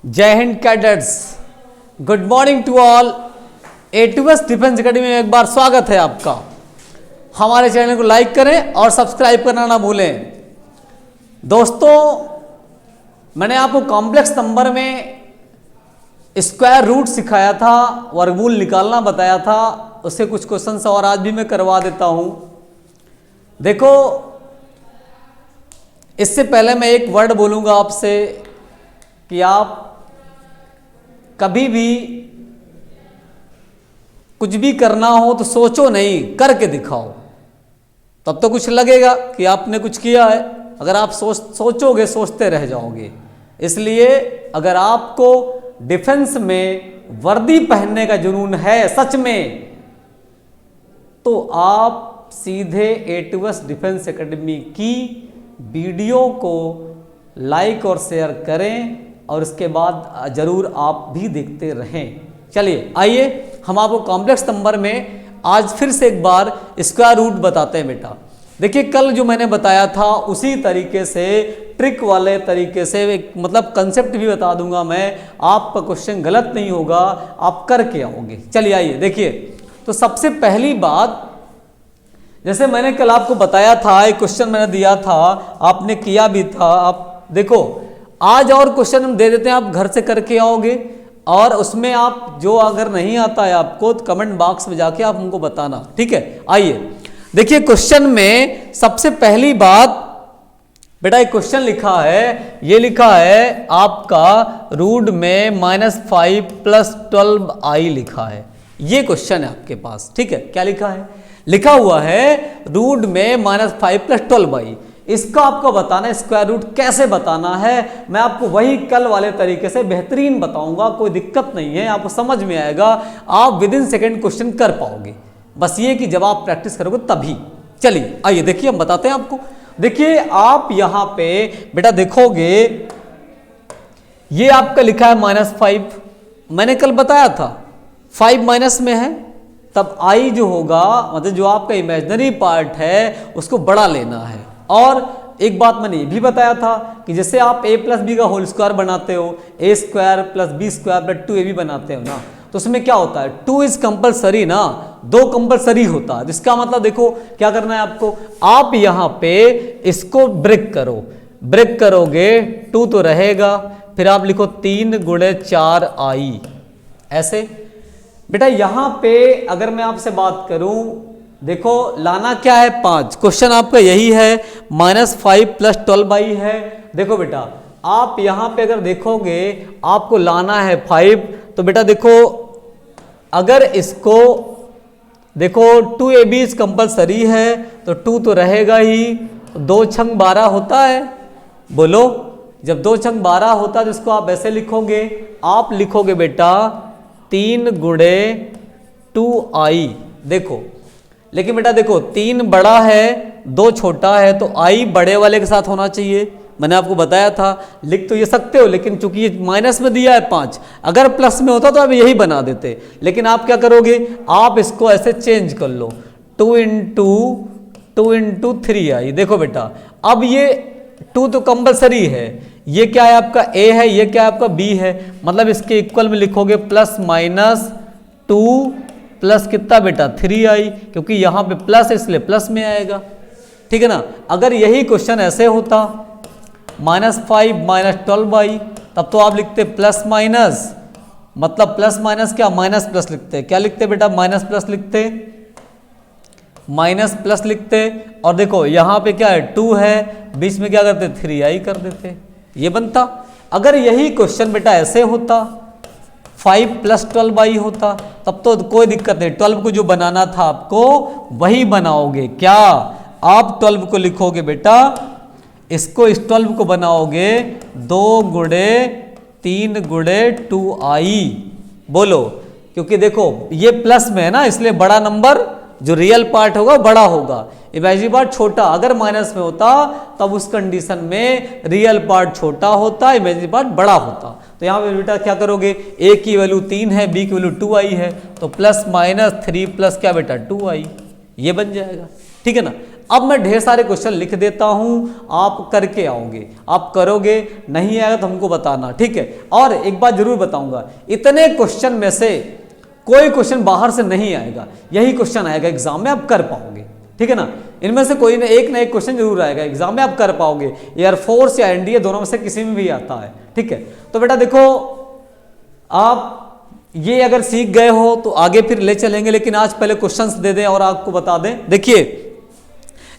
जय Hind cadets, good morning to all. A2S defence academy में एक बार स्वागत है आपका। हमारे चैनल को लाइक करें और सब्सक्राइब करना ना भूलें। दोस्तों, मैंने आपको कॉम्प्लेक्स नंबर में स्क्वायर रूट सिखाया था, वर्गमूल निकालना बताया था। उससे कुछ क्वेश्चंस और आज भी मैं करवा देता हूं। देखो, इससे पहले मैं एक वर्ड बोलूंगा आपसे कि आप कभी भी कुछ भी करना हो तो सोचो नहीं, करके दिखाओ, तब तो कुछ लगेगा कि आपने कुछ किया है। अगर आप सोचोगे, सोचते रह जाओगे। इसलिए अगर आपको डिफेंस में वर्दी पहनने का जुनून है सच में, तो आप सीधे A2S डिफेंस एकेडमी की वीडियो को लाइक और शेयर करें और इसके बाद जरूर आप भी देखते रहें। चलिए आइए, हम आपको कॉम्प्लेक्स नंबर में आज फिर से एक बार स्क्वायर रूट बताते हैं बेटा। देखिए, कल जो मैंने बताया था उसी तरीके से, ट्रिक वाले तरीके से, एक मतलब कंसेप्ट भी बता दूंगा मैं। आपका क्वेश्चन गलत नहीं होगा, आप करके आओगे। चलिए आइए देखिए। तो सबसे पहली बात, जैसे मैंने कल आपको बताया था, एक क्वेश्चन मैंने दिया था, आपने किया भी था। आप देखो, आज और क्वेश्चन हम दे देते हैं, आप घर से करके आओगे। और उसमें आप जो अगर नहीं आता है आपको, तो कमेंट बॉक्स में जाके आप हमको बताना, ठीक है। आइए देखिए, क्वेश्चन में सबसे पहली बात बेटा, एक क्वेश्चन लिखा है, ये लिखा है आपका रूट में -5 + 12i लिखा है। ये क्वेश्चन है आपके पास, ठीक है। क्या लिखा है? लिखा हुआ है रूट में -5 + 12i। इसका आपको बताना है, स्क्वायर रूट कैसे बताना है। मैं आपको वही कल वाले तरीके से बेहतरीन बताऊंगा, कोई दिक्कत नहीं है, आपको समझ में आएगा। आप विदिन सेकंड क्वेश्चन कर पाओगे। बस ये कि जब आप प्रैक्टिस करोगे तभी। चलिए आइए देखिए, हम बताते हैं आपको। देखिए, आप यहां पे बेटा देखोगे, ये आपका लिखा है -5। मैंने कल बताया था 5 माइनस में है, तब i जो होगा, मतलब जो आपका इमेजिनरी पार्ट है, उसको बड़ा लेना है। और एक बात मैंने ये भी बताया था कि जैसे आप a + b का होल स्क्वायर बनाते हो, a² + b² + 2ab बनाते हो ना, तो उसमें क्या होता है, 2 इज कंपलसरी ना, 2 कंपलसरी होता है। जिसका मतलब देखो क्या करना है आपको, आप यहां पे इसको ब्रेक करो। ब्रेक करोगे 2 तो रहेगा, फिर आप लिखो 3 × 4i। ऐसे बेटा यहां पे अगर मैं आपसे बात करूं, देखो लाना क्या है, 5। क्वेश्चन आपका यही है, -5 + 12i है। देखो बेटा, आप यहां पे अगर देखोगे, आपको लाना है 5। तो बेटा देखो, अगर इसको देखो 2ab इज कंपलसरी है, तो 2 तो रहेगा ही। 2 × 12 होता है, बोलो। जब 2 × 12 होता है तो इसको आप ऐसे लिखोगे, आप लिखोगे बेटा 3 × 2i। देखो, लेकिन बेटा देखो, 3 बड़ा है, 2 छोटा है, तो i बड़े वाले के साथ होना चाहिए। मैंने आपको बताया था, लिख तो ये सकते हो, लेकिन चूंकि ये माइनस में दिया है 5, अगर प्लस में होता तो आप यही बना देते। लेकिन आप क्या करोगे, आप इसको ऐसे चेंज कर लो, 2 × 3i। देखो बेटा, अब ये 2 तो कंपलसरी है, ये क्या है आपका a है, ये क्या है आपका b है, मतलब इसके इक्वल में लिखोगे +-2 प्लस कितना बेटा 3i, क्योंकि यहां पे प्लस है इसलिए प्लस में आएगा, ठीक है ना। अगर यही क्वेश्चन ऐसे होता, -5 - 12i, तब तो आप लिखते प्लस-माइनस, मतलब प्लस-माइनस क्या, माइनस-प्लस लिखते। क्या लिखते बेटा, माइनस-प्लस लिखते, माइनस-प्लस लिखते। और देखो यहां पे क्या है, 2 है, बीच में क्या करते, 3i कर देते, ये बनता। अगर यही क्वेश्चन बेटा ऐसे होता, 5 + 12i होता, तब तो कोई दिक्कत नहीं। 12 को जो बनाना था आपको वही बनाओगे। क्या आप 12 को लिखोगे बेटा, इसको इस 12 को बनाओगे 2 × 3 × 2i। बोलो, क्योंकि देखो ये प्लस में है ना, इसलिए बड़ा नंबर जो रियल पार्ट होगा बड़ा होगा, इमेजिनरी पार्ट छोटा। अगर माइनस में होता तब उस कंडीशन में रियल पार्ट छोटा होता, इमेजिनरी पार्ट बड़ा होता। तो यहाँ पे बेटा क्या करोगे, a की वैल्यू 3 है, b की वैल्यू 2i है, तो +-3 + क्या बेटा 2i, ये बन जाएगा, ठीक है ना। अब मैं ढेर सारे क्वेश्चन लिख देता हूं, आप करके आओगे, आप करोगे, नहीं आएगा तो हमको बताना, ठीक है। और एक बात जरूर बताऊंगा, इतने क्वेश्चन में से कोई क्वेश्चन बाहर से नहीं आएगा, यही क्वेश्चन आएगा एग्जाम में, आप कर पाओगे, ठीक है ना। इनमें से कोई ना एक क्वेश्चन जरूर आएगा एग्जाम में, आप कर पाओगे। एयरफोर्स या एनडीए दोनों में से किसी में भी आता है, ठीक है। तो बेटा देखो, आप ये अगर सीख गए हो तो आगे फिर ले चलेंगे, लेकिन आज पहले क्वेश्चंस दे दें और आपको बता दें। देखिए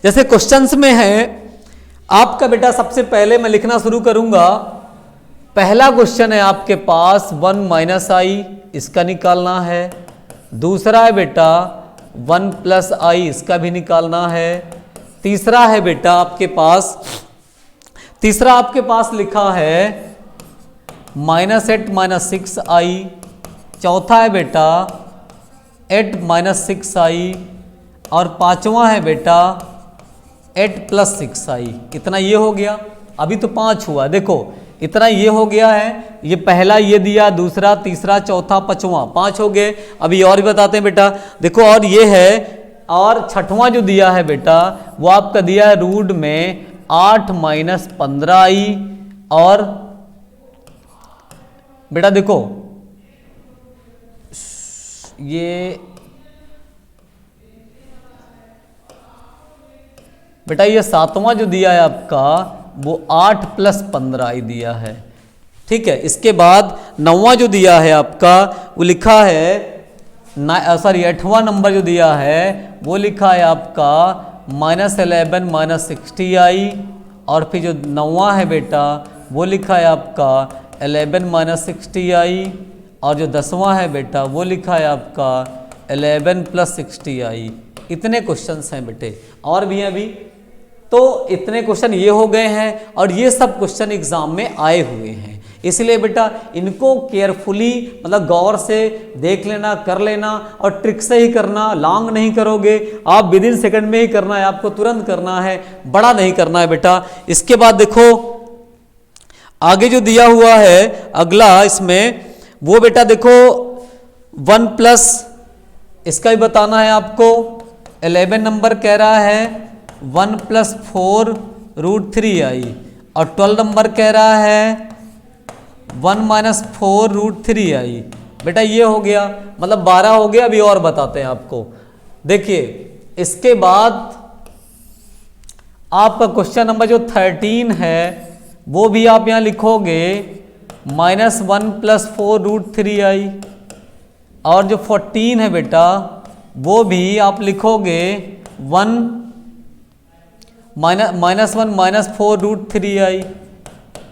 जैसे क्वेश्चंस में है आपका बेटा, सबसे पहले मैं लिखना शुरू करूंगा। पहला क्वेश्चन है आपके पास 1 माइनस आई, इसका निकालना है। दूसरा है बेटा 1 प्लस आई, इसका भी निकालना है। तीसरा है बेटा आपके पास लिखा है -8 माइनस 6 आई। चौथा है बेटा 8 माइनस 6 आई। और पांचवा है बेटा 8 प्लस 6 आई। इतना ये हो गया, अभी तो 5 हुआ, देखो इतना ये हो गया है। ये पहला ये दिया, दूसरा, तीसरा, चौथा, पांचवा, 5 हो गए। अभी और भी बताते हैं बेटा, देखो और ये है, और छठवां जो दिया है बेटा वो आपका दिया है रूट में 8 माइनस 15 आई। और बेटा देखो ये बेटा ये सातवां जो दिया है आपका वो 8 प्लस 15 आई दिया है, ठीक है। इसके बाद नौवां जो दिया है आपका वो लिखा है, सॉरी 8वां नंबर जो दिया है वो लिखा है आपका -11 माइनस 60 आई। और फिर जो नौवां है बेटा वो लिखा है आपका 11 माइनस 60 आई। और जो 10वां है बेटा वो लिखा है आपका 11 प्लस 60 आई। इतने क्वेश्चंस हैं बेटे, और भी हैं अभी। तो इतने क्वेश्चन ये हो गए हैं, और ये सब क्वेश्चन एग्जाम में आए हुए हैं। इसलिए बेटा इनको केयरफुली, मतलब गौर से देख लेना, कर लेना, और ट्रिक से ही करना, लॉन्ग नहीं करोगे आप, विदिन सेकंड में ही करना है, आपको तुरंत करना है, बड़ा नहीं करना है बेटा। इसके बाद देखो आगे जो दिया हुआ है अगला, इसमें वो बेटा देखो 1 प्लस, इसका भी बताना है आपको। 11 नंबर कह रहा है 1 प्लस 4 रूट 3 आई। और 12 नंबर कह रहा है 1 माइनस 4 रूट 3 आई। बेटा ये हो गया, मतलब 12 हो गया। अभी और बताते हैं आपको, देखिए इसके बाद आपका क्वेश्चन नंबर जो 13 है वो भी आप यहाँ लिखोगे -1 प्लस 4 रूट 3 आई। और जो 14 है बेटा वो भी आप लिखोगे -1 माइनस 4 रूट 3 आई।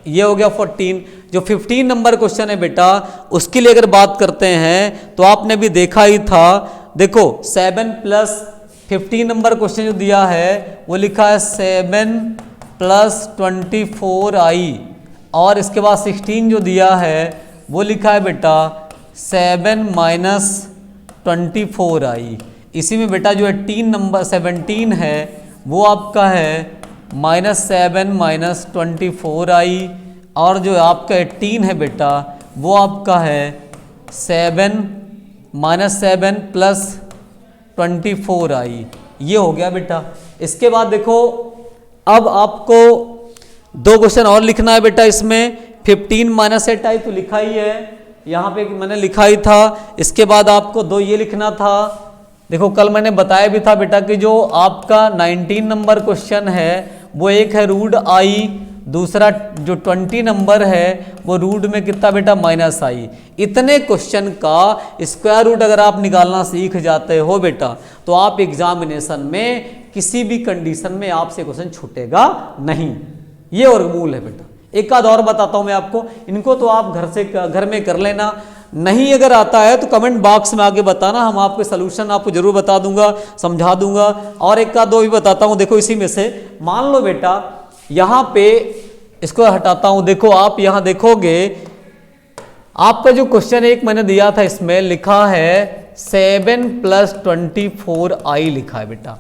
ये हो गया 14। जो 15 नंबर क्वेश्चन है बेटा उसके लिए अगर बात करते हैं तो आपने भी देखा ही था, देखो 7 प्लस 15 नंबर क्वेश्चन जो दिया है वो लिखा है 7 प्लस 24 आई। और इसके बाद 16 जो दिया है वो लिखा है बेटा 7 माइनस 24 आई। इसी में बेटा जो 18 नंबर 17 है वो आपका है -7 माइनस 24 आई। और जो आपका 18 है बेटा वो आपका है 7 प्लस 24 आई। ये हो गया बेटा। इसके बाद देखो अब आपको 2 क्वेश्चन और लिखना है बेटा। इसमें 15 माइनस 8 आई तो लिखा ही है, यहाँ पे मैंने लिखा ही था। इसके बाद आपको 2 ये लिखना था। देखो कल मैंने बताया भी था बेटा कि जो आपका 19 नंबर क्वेश्चन है वो एक है रूट आई, दूसरा जो 20 नंबर है वो रूट में कितना बेटा माइनस आई। इतने क्वेश्चन का स्क्वायर रूट अगर आप निकालना सीख जाते हो बेटा तो आप एग्जामिनेशन में किसी भी कंडीशन में आपसे क्वेश्चन छूटेगा नहीं। ये और मूल है बेटा। एक आध और बताता हूं मैं आपको, इनको तो आप घर में कर लेना। नहीं अगर आता है तो कमेंट बॉक्स में आके बताना, हम आपके सलूशन आपको जरूर बता दूंगा, समझा दूंगा। और एक आध 2 भी बताता हूं। देखो इसी में से मान लो बेटा यहाँ पे इसको हटाता हूं। देखो आप यहाँ देखोगे आपका जो क्वेश्चन एक मैंने दिया था इसमें लिखा है 7 प्लस 24 आई लिखा है बेटा।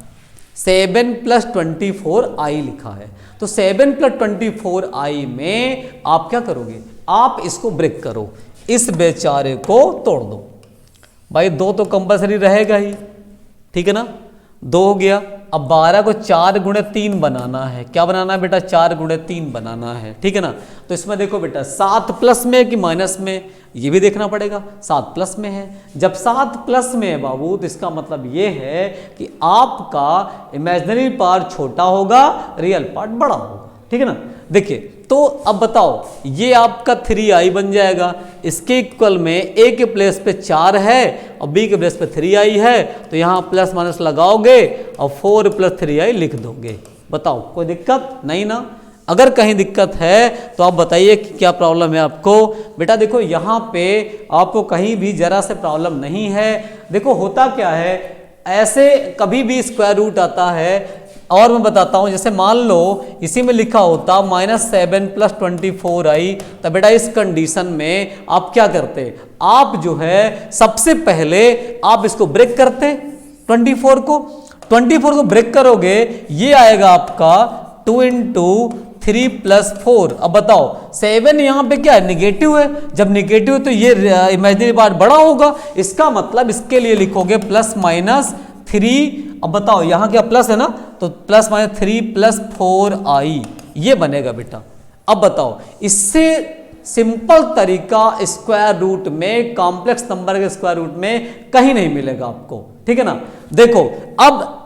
7 प्लस 24 आई लिखा है। तो 7 प्लस 24 आई में आप क्या करोगे, आप इसको ब्रेक करो, इस बेचारे को तोड़ दो। भाई 2 तो कंपलसरी रहेगा ही, ठीक है ना, 2 हो गया। अब 12 को 4 गुणे 3 बनाना है। क्या बनाना है बेटा? 4 गुणे 3 बनाना है, ठीक है ना। तो इसमें देखो बेटा 7 प्लस में कि माइनस में, ये भी देखना पड़ेगा। 7 प्लस में है, जब 7 प्लस में है बाबू तो इसका मतलब ये है कि आपका इमेजिनरी पार्ट छोटा होगा, रियल पार्ट बड़ा होगा, ठीक है ना। देखिए तो अब बताओ, ये आपका 3i बन जाएगा। इसके इक्वल में a के प्लेस पे 4 है और b के प्लेस पे 3i है, तो यहाँ प्लस माइनस लगाओगे और 4 + 3i लिख दोगे। बताओ कोई दिक्कत नहीं ना? अगर कहीं दिक्कत है तो आप बताइए कि क्या प्रॉब्लम है आपको। बेटा देखो यहाँ पे आपको कहीं भी जरा से प्रॉब्लम नहीं है। देखो होता क्या है, ऐसे कभी भी स्क्वायर रूट आता है, और मैं बताता हूं, जैसे मान लो इसी में लिखा होता -7 + 24i, तब बेटा इस कंडीशन में आप क्या करते? आप जो है सबसे पहले आप इसको ब्रेक करते, 24 को ब्रेक करोगे, ये आएगा आपका 2 × 3 + 4। अब बताओ 7 यहाँ पे क्या है? निगेटिव है। जब निगेटिव है तो ये इमेजिनरी पार्ट बड़ा होगा, इसका मतलब इसके लिए लिखोगे +-3। अब बताओ यहाँ क्या प्लस है ना, तो +-3 + 4i ये बनेगा बेटा। अब बताओ इससे सिंपल तरीका स्क्वायर रूट में, कॉम्प्लेक्स नंबर के स्क्वायर रूट में कहीं नहीं मिलेगा आपको, ठीक है ना। देखो अब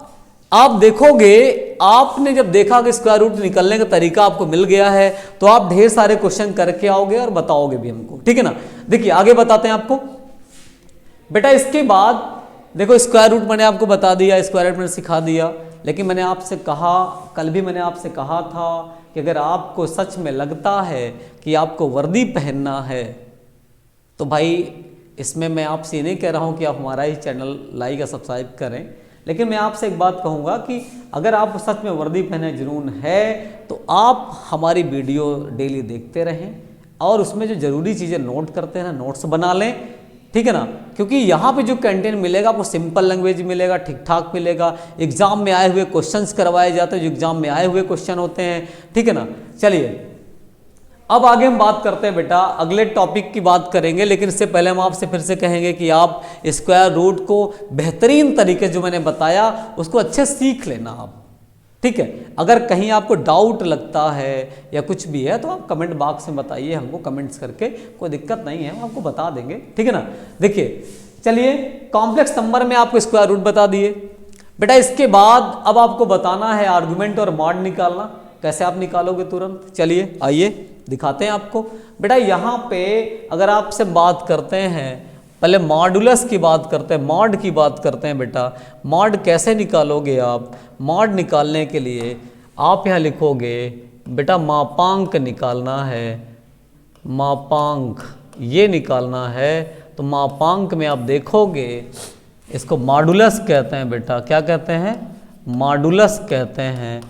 आप देखोगे, आपने जब देखा कि स्क्वायर रूट निकलने का तरीका आपको मिल गया है, तो आप ढेर सारे क्वेश्चन करके आओगे और बताओगे भी हमको, ठीक है ना। देखिए आगे बताते हैं आपको बेटा। इसके बाद देखो स्क्वायर रूट मैंने आपको बता दिया, स्क्वायर रूट मैंने सिखा दिया, लेकिन मैंने आपसे कहा, कल भी मैंने आपसे कहा था कि अगर आपको सच में लगता है कि आपको वर्दी पहनना है, तो भाई इसमें मैं आपसे ये नहीं कह रहा हूँ कि आप हमारा ही चैनल लाइक या सब्सक्राइब करें, लेकिन मैं आपसे एक बात कहूँगा कि अगर आपको सच में वर्दी पहनने जुनून है तो आप हमारी वीडियो डेली देखते रहें और उसमें जो ज़रूरी चीज़ें नोट करते हैं ना, नोट्स बना लें, ठीक है ना। क्योंकि यहाँ पे जो कंटेंट मिलेगा आपको सिंपल लैंग्वेज मिलेगा, ठीक ठाक मिलेगा। एग्जाम में आए हुए क्वेश्चंस करवाए जाते हैं, जो एग्जाम में आए हुए क्वेश्चन होते हैं, ठीक है ना। चलिए अब आगे हम बात करते हैं बेटा, अगले टॉपिक की बात करेंगे, लेकिन इससे पहले हम आपसे फिर से कहेंगे कि आप स्क्वायर रूट को बेहतरीन तरीके जो मैंने बताया उसको अच्छे सीख लेना आप, ठीक है। अगर कहीं आपको डाउट लगता है या कुछ भी है तो आप कमेंट बॉक्स में बताइए हमको, कमेंट्स करके, कोई दिक्कत नहीं है, हम आपको बता देंगे, ठीक है ना। देखिए चलिए कॉम्प्लेक्स नंबर में आपको स्क्वायर रूट बता दिए बेटा। इसके बाद अब आपको बताना है आर्गुमेंट और मॉड निकालना। कैसे आप निकालोगे तुरंत, चलिए आइए दिखाते हैं आपको बेटा। यहाँ पे अगर आपसे बात करते हैं, पहले मॉडुलस की बात करते हैं, मॉड की बात करते हैं बेटा। मॉड कैसे निकालोगे आप? मॉड निकालने के लिए आप यहाँ लिखोगे बेटा मापांक निकालना है, मापांक ये निकालना है। तो मापांक में आप देखोगे इसको मॉडुलस कहते हैं बेटा। क्या कहते हैं? मॉडुलस कहते हैं।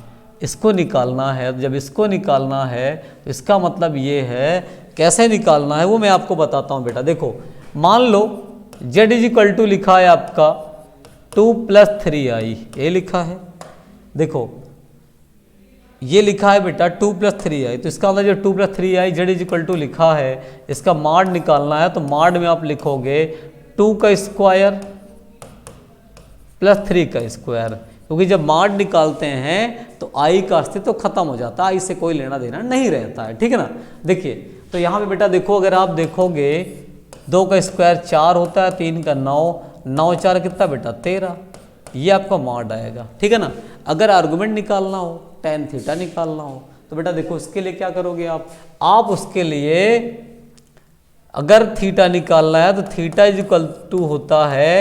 इसको निकालना है। जब इसको निकालना है तो इसका मतलब ये है, कैसे निकालना है वो मैं आपको बताता हूँ बेटा। देखो मान लो z = लिखा है आपका 2 + 3i, ये लिखा है। देखो ये लिखा है बेटा 2 + 3i, तो इसका मतलब जो 2 + 3i z = लिखा है, इसका मॉड निकालना है। तो मॉड में आप लिखोगे 2 का स्क्वायर + 3 का स्क्वायर, क्योंकि जब मॉड निकालते हैं तो i का अस्तित्व खत्म हो जाता है, i से कोई लेना देना नहीं रहता है, ठीक है ना। देखिए तो यहाँ पे बेटा देखो, अगर आप देखोगे 2 का स्क्वायर 4 होता है, 3 का 9, 9 4 कितना बेटा 13, ये आपका मॉड आएगा, ठीक है ना। अगर आर्गुमेंट निकालना हो, tan थीटा निकालना हो, तो बेटा देखो उसके लिए क्या करोगे आप उसके लिए अगर थीटा निकालना है तो थीटा = होता है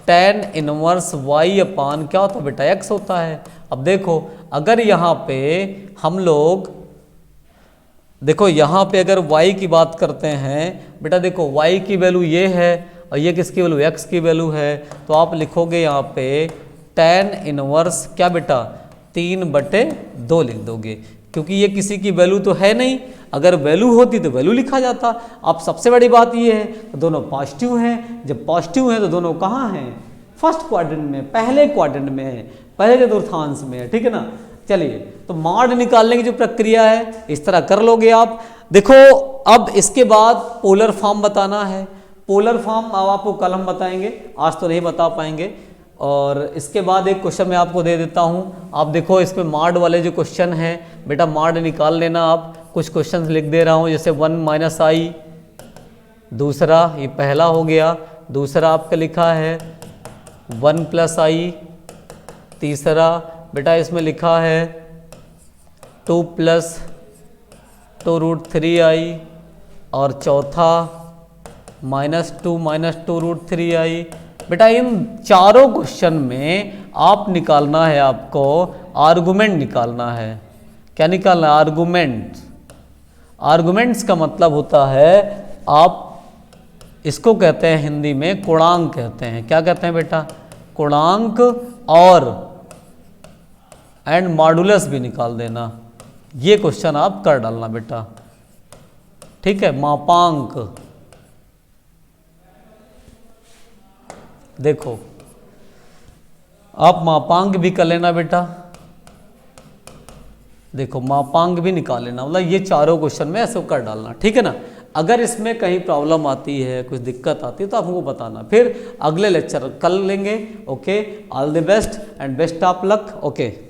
tan इनवर्स y अपान क्या होता है बेटा x होता है। अब देखो अगर यहाँ पे हम लोग देखो यहाँ पे अगर y की बात करते हैं बेटा, देखो y की वैल्यू ये है और ये किसकी वैल्यू x की वैल्यू है, तो आप लिखोगे यहाँ पे tan इनवर्स क्या बेटा 3/2 लिख दोगे, क्योंकि ये किसी की वैल्यू तो है नहीं। अगर वैल्यू होती तो वैल्यू लिखा जाता। अब सबसे बड़ी बात ये है तो दोनों पॉजिटिव हैं। जब पॉजिटिव हैं तो दोनों कहाँ हैं? फर्स्ट क्वाड्रेंट में, पहले क्वाड्रेंट में है, पहले चतुर्थांश में है, ठीक है ना। चलिए तो मॉड निकालने की जो प्रक्रिया है इस तरह कर लोगे आप। देखो अब इसके बाद पोलर फॉर्म बताना है। पोलर फॉर्म अब आपको कल हम बताएंगे, आज तो नहीं बता पाएंगे। और इसके बाद एक क्वेश्चन मैं आपको दे देता हूँ। आप देखो इसमें माड वाले जो क्वेश्चन हैं बेटा, माड निकाल लेना आप। कुछ क्वेश्चन लिख दे रहा हूँ, जैसे 1 माइनस आई, दूसरा ये पहला हो गया, दूसरा आपका लिखा है 1 प्लस आई, तीसरा बेटा इसमें लिखा है 2 प्लस 2√3i, और चौथा -2 बेटा इन चारों क्वेश्चन में आप निकालना है, आपको आर्गुमेंट निकालना है। क्या निकालना है? आर्गुमेंट। आर्गुमेंट्स का मतलब होता है, आप इसको कहते हैं हिंदी में गुणांक कहते हैं। क्या कहते हैं बेटा? गुणांक, और एंड मॉडुलस भी निकाल देना। ये क्वेश्चन आप कर डालना बेटा, ठीक है। मापांक, देखो आप मापांक भी कर लेना बेटा, देखो मापांक भी निकाल लेना, मतलब ये चारों क्वेश्चन में ऐसे कर डालना, ठीक है ना। अगर इसमें कहीं प्रॉब्लम आती है, कुछ दिक्कत आती है तो आप हमको बताना, फिर अगले लेक्चर कल लेंगे। Okay, all the best and best of luck. Okay.